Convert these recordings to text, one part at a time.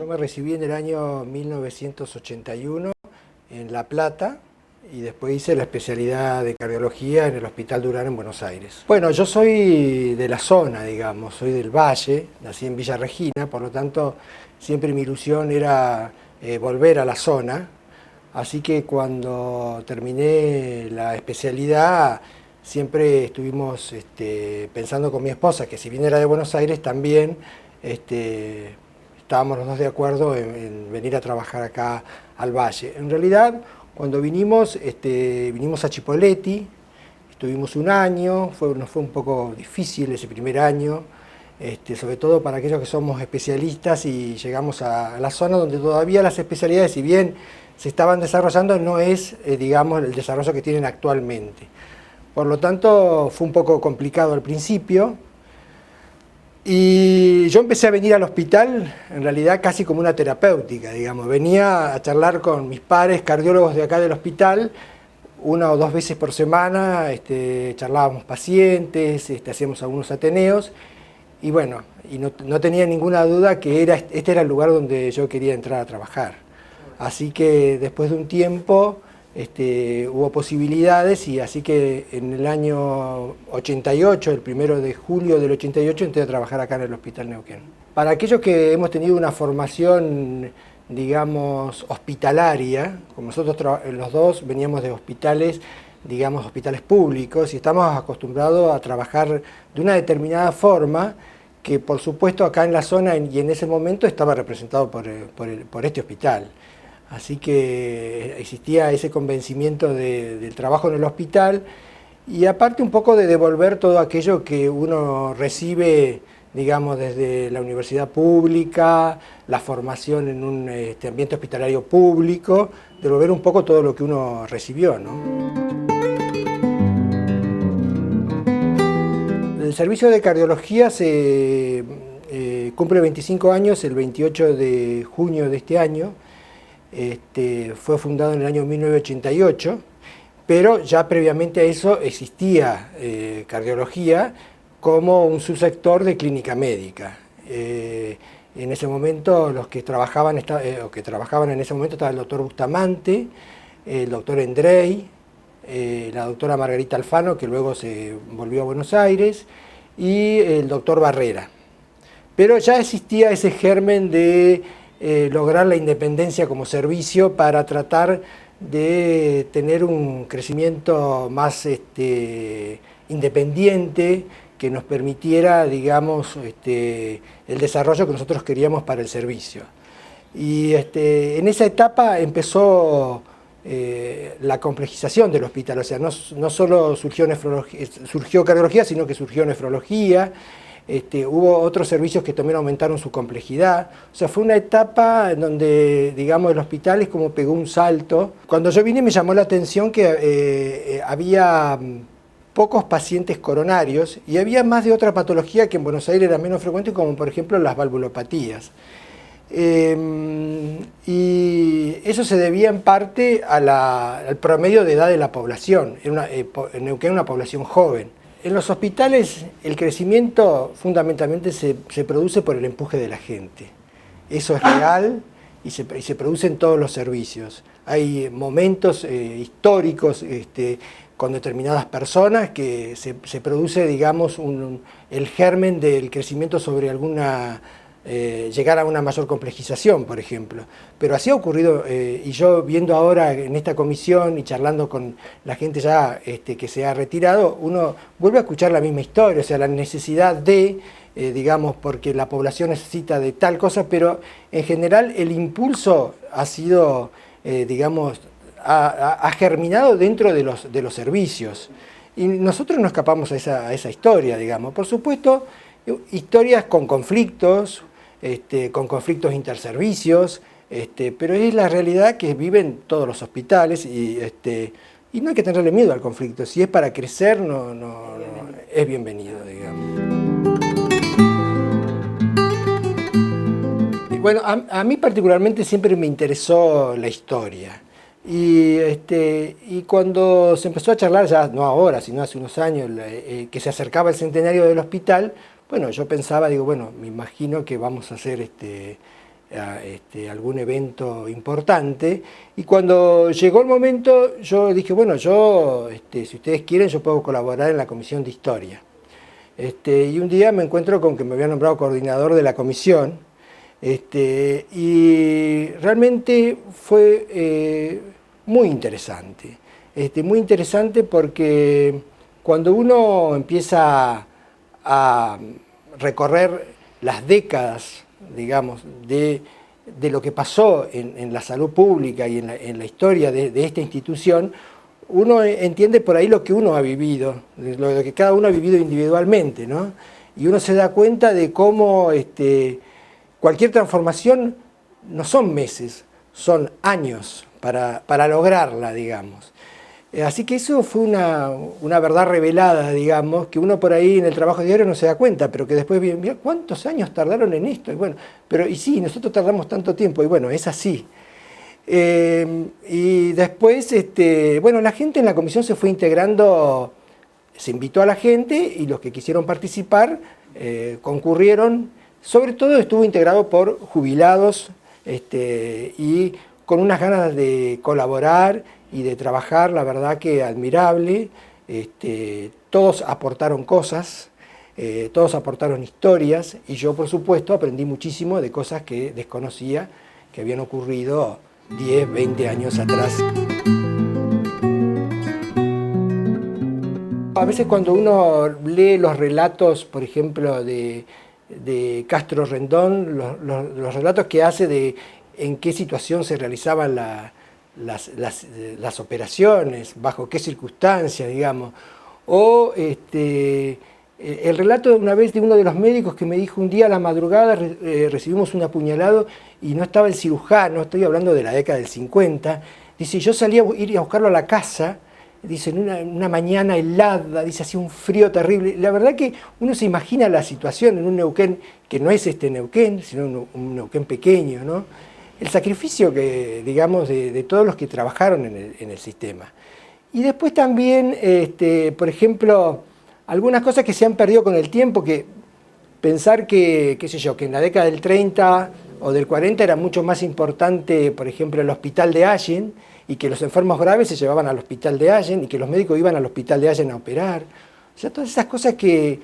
Yo me recibí en el año 1981 en La Plata y después hice la especialidad de cardiología en el Hospital Durán en Buenos Aires. Bueno, yo soy de la zona, digamos, soy del Valle, nací en Villa Regina, por lo tanto siempre mi ilusión era volver a la zona, así que cuando terminé la especialidad siempre estuvimos pensando con mi esposa, que si bien era de Buenos Aires también estábamos los dos de acuerdo en venir a trabajar acá al Valle. En realidad, cuando vinimos a Chipoleti, estuvimos un año, nos fue un poco difícil ese primer año, sobre todo para aquellos que somos especialistas y llegamos a la zona donde todavía las especialidades, si bien se estaban desarrollando, no es, digamos, el desarrollo que tienen actualmente. Por lo tanto, fue un poco complicado al principio. Y yo empecé a venir al hospital, en realidad casi como una terapéutica, digamos. Venía a charlar con mis pares cardiólogos de acá del hospital, 1 o 2 veces por semana, charlábamos pacientes, hacíamos algunos ateneos, y bueno, no tenía ninguna duda que este era el lugar donde yo quería entrar a trabajar. Así que después de un tiempo hubo posibilidades y así que en el año 88, el 1 de julio del 88, entré a trabajar acá en el Hospital Neuquén. Para aquellos que hemos tenido una formación, digamos, hospitalaria, como nosotros los dos veníamos de hospitales, digamos, hospitales públicos, y estamos acostumbrados a trabajar de una determinada forma, que por supuesto acá en la zona y en ese momento estaba representado por este hospital. Así que existía ese convencimiento del trabajo en el hospital y aparte un poco de devolver todo aquello que uno recibe, digamos, desde la universidad pública, la formación en un ambiente hospitalario público, devolver un poco todo lo que uno recibió, ¿no? El servicio de cardiología se cumple 25 años el 28 de junio de este año. Fue fundado en el año 1988, pero ya previamente a eso existía cardiología como un subsector de clínica médica. En ese momento los que trabajaban en ese momento estaba el doctor Bustamante, el doctor Endrey, la doctora Margarita Alfano, que luego se volvió a Buenos Aires, y el doctor Barrera. Pero ya existía ese germen de lograr la independencia como servicio para tratar de tener un crecimiento más independiente que nos permitiera, digamos, el desarrollo que nosotros queríamos para el servicio. Y en esa etapa empezó la complejización del hospital, o sea, no solo surgió cardiología, sino que surgió nefrología. Hubo otros servicios que también aumentaron su complejidad. O sea, fue una etapa en donde, digamos, el hospital es como pegó un salto. Cuando yo vine me llamó la atención que había pocos pacientes coronarios y había más de otra patología que en Buenos Aires era menos frecuente, como por ejemplo las valvulopatías. Y eso se debía en parte al promedio de edad de la población. En Neuquén era una población joven. En los hospitales el crecimiento fundamentalmente se produce por el empuje de la gente. Eso es real y se produce en todos los servicios. Hay momentos históricos con determinadas personas que se produce, digamos, el germen del crecimiento sobre alguna llegar a una mayor complejización, por ejemplo. Pero así ha ocurrido, y yo viendo ahora en esta comisión y charlando con la gente ya que se ha retirado, uno vuelve a escuchar la misma historia, o sea, la necesidad de, digamos, porque la población necesita de tal cosa, pero en general el impulso ha sido, digamos, ha germinado dentro de los servicios. Y nosotros no escapamos a esa historia, digamos. Por supuesto, historias con conflictos interservicios, pero es la realidad que viven todos los hospitales y no hay que tenerle miedo al conflicto. Si es para crecer, no es bienvenido, digamos. Bueno, a mí particularmente siempre me interesó la historia. Y cuando se empezó a charlar, ya no ahora, sino hace unos años, que se acercaba el centenario del hospital, bueno, yo pensaba, digo, bueno, me imagino que vamos a hacer algún evento importante, y cuando llegó el momento yo dije, bueno, si ustedes quieren yo puedo colaborar en la comisión de historia. Y un día me encuentro con que me habían nombrado coordinador de la comisión, y realmente fue muy interesante. Muy interesante porque cuando uno empieza a recorrer las décadas, digamos, de lo que pasó en la salud pública y en la historia de esta institución, uno entiende por ahí lo que uno ha vivido, lo que cada uno ha vivido individualmente, ¿no? Y uno se da cuenta de cómo cualquier transformación no son meses, son años para lograrla, digamos. Así que eso fue una verdad revelada, digamos, que uno por ahí en el trabajo diario no se da cuenta, pero que después mira, ¿cuántos años tardaron en esto? Y bueno, y sí, nosotros tardamos tanto tiempo, y bueno, es así. Y después, bueno, la gente en la comisión se fue integrando, se invitó a la gente y los que quisieron participar concurrieron. Sobre todo estuvo integrado por jubilados y con unas ganas de colaborar y de trabajar, la verdad que admirable. Todos aportaron cosas, todos aportaron historias, y yo por supuesto aprendí muchísimo de cosas que desconocía, que habían ocurrido 10, 20 años atrás. A veces cuando uno lee los relatos, por ejemplo, de Castro Rendón, los relatos que hace de en qué situación se realizaban las operaciones, bajo qué circunstancias, digamos, o el relato de una vez de uno de los médicos que me dijo un día a la madrugada recibimos un apuñalado y no estaba el cirujano, estoy hablando de la década del 50, dice, yo salía a ir a buscarlo a la casa, dice, en una mañana helada, dice, hacía un frío terrible. La verdad que uno se imagina la situación en un Neuquén que no es este Neuquén, sino un Neuquén pequeño, ¿no? El sacrificio que, digamos, de todos los que trabajaron en el sistema. Y después también, por ejemplo, algunas cosas que se han perdido con el tiempo, que pensar que, qué sé yo, que en la década del 30 o del 40 era mucho más importante, por ejemplo, el hospital de Allen, y que los enfermos graves se llevaban al hospital de Allen, y que los médicos iban al hospital de Allen a operar. O sea, todas esas cosas que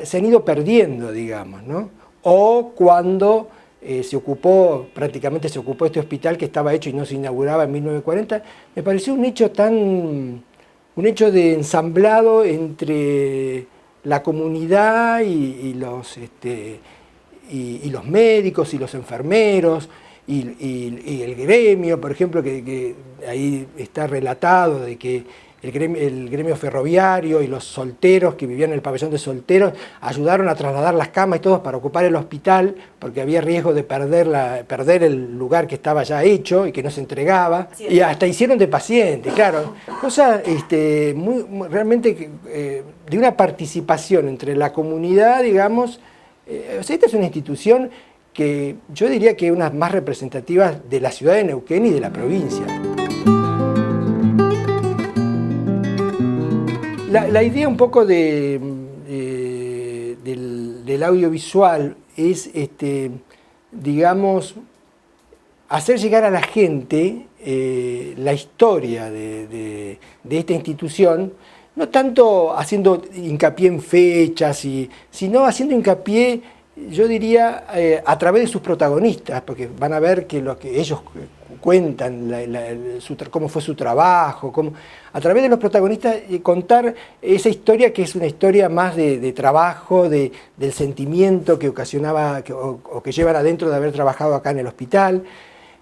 se han ido perdiendo, digamos, ¿no? O cuando prácticamente se ocupó este hospital que estaba hecho y no se inauguraba en 1940, me pareció un hecho de ensamblado entre la comunidad y los médicos y los enfermeros y el gremio, por ejemplo, que ahí está relatado de que el gremio ferroviario y los solteros que vivían en el pabellón de solteros ayudaron a trasladar las camas y todo para ocupar el hospital, porque había riesgo de perder el lugar que estaba ya hecho y que no se entregaba, sí, y hasta hicieron de pacientes, claro, cosa realmente de una participación entre la comunidad, digamos. O sea, esta es una institución que yo diría que es una más representativa de la ciudad de Neuquén y de la provincia. La idea un poco del audiovisual es, digamos, hacer llegar a la gente la historia de esta institución, no tanto haciendo hincapié en fechas, sino haciendo hincapié, yo diría, a través de sus protagonistas, porque van a ver que lo que ellos cuentan, cómo fue su trabajo, a través de los protagonistas contar esa historia que es una historia más de trabajo, del sentimiento que ocasionaba o que llevan adentro de haber trabajado acá en el hospital.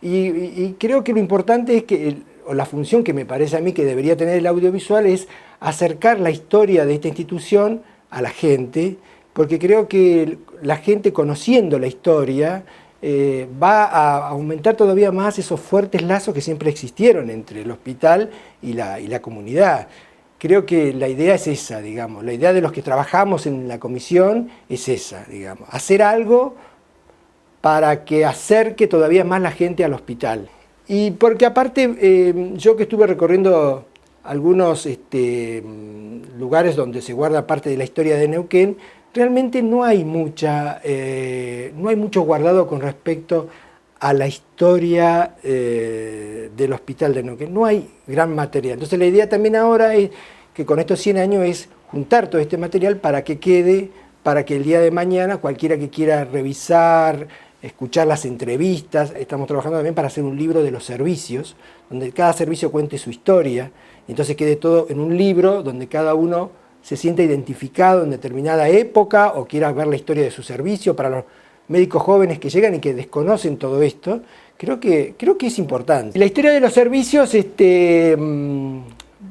Y creo que lo importante es que, o la función que me parece a mí que debería tener el audiovisual es acercar la historia de esta institución a la gente, porque creo que la gente conociendo la historia va a aumentar todavía más esos fuertes lazos que siempre existieron entre el hospital y la comunidad. Creo que la idea es esa, digamos, la idea de los que trabajamos en la comisión es esa, digamos, hacer algo para que acerque todavía más la gente al hospital. Y porque aparte, yo que estuve recorriendo algunos lugares donde se guarda parte de la historia de Neuquén, realmente no hay mucho guardado con respecto a la historia del Hospital de Neuquén. No hay gran material. Entonces la idea también ahora es que con estos 100 años es juntar todo este material para que quede, para que el día de mañana cualquiera que quiera revisar, escuchar las entrevistas, estamos trabajando también para hacer un libro de los servicios, donde cada servicio cuente su historia, entonces quede todo en un libro donde cada uno se sienta identificado en determinada época o quiera ver la historia de su servicio. Para los médicos jóvenes que llegan y que desconocen todo esto, creo que es importante. La historia de los servicios,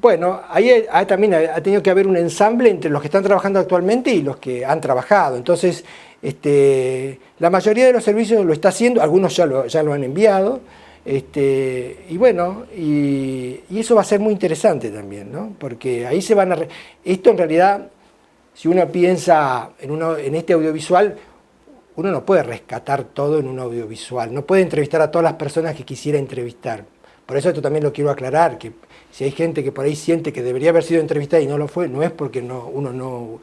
bueno, ahí también ha tenido que haber un ensamble entre los que están trabajando actualmente y los que han trabajado. Entonces, la mayoría de los servicios lo está haciendo, algunos ya lo han enviado, y bueno, y eso va a ser muy interesante también, ¿no? Porque ahí se van a... Esto en realidad, si uno piensa en este audiovisual, uno no puede rescatar todo en un audiovisual, no puede entrevistar a todas las personas que quisiera entrevistar. Por eso esto también lo quiero aclarar, que si hay gente que por ahí siente que debería haber sido entrevistada y no lo fue, no es porque uno no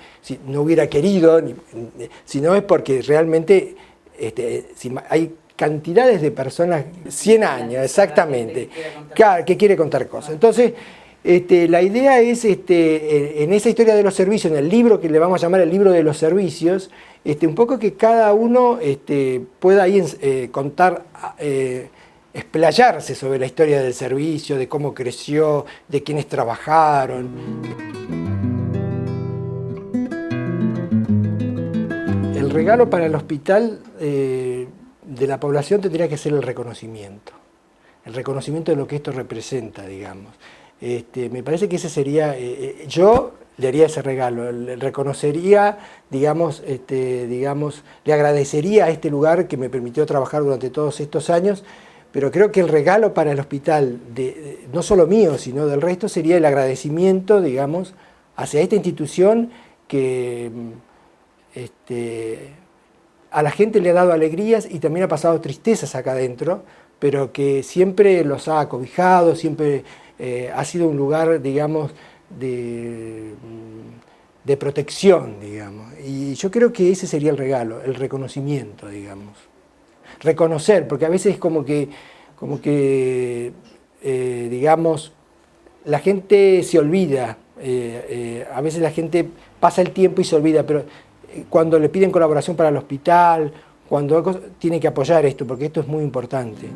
hubiera querido, sino es porque realmente hay cantidades de personas, 100 años, exactamente, que quiere contar cosas. Entonces, la idea es, en esa historia de los servicios, en el libro que le vamos a llamar el libro de los servicios, un poco que cada uno pueda ahí contar, explayarse sobre la historia del servicio, de cómo creció, de quiénes trabajaron. El regalo para el hospital de la población tendría que ser el reconocimiento de lo que esto representa, digamos. Me parece que ese sería, yo le haría ese regalo, le reconocería, digamos, le agradecería a este lugar que me permitió trabajar durante todos estos años, pero creo que el regalo para el hospital, no solo mío, sino del resto, sería el agradecimiento, digamos, hacia esta institución que a la gente le ha dado alegrías y también ha pasado tristezas acá adentro, pero que siempre los ha acobijado, siempre ha sido un lugar, digamos, de protección, digamos. Y yo creo que ese sería el regalo, el reconocimiento, digamos. Reconocer, porque a veces es como que digamos, la gente se olvida, a veces la gente pasa el tiempo y se olvida, pero cuando le piden colaboración para el hospital, cuando tiene que apoyar esto, porque esto es muy importante.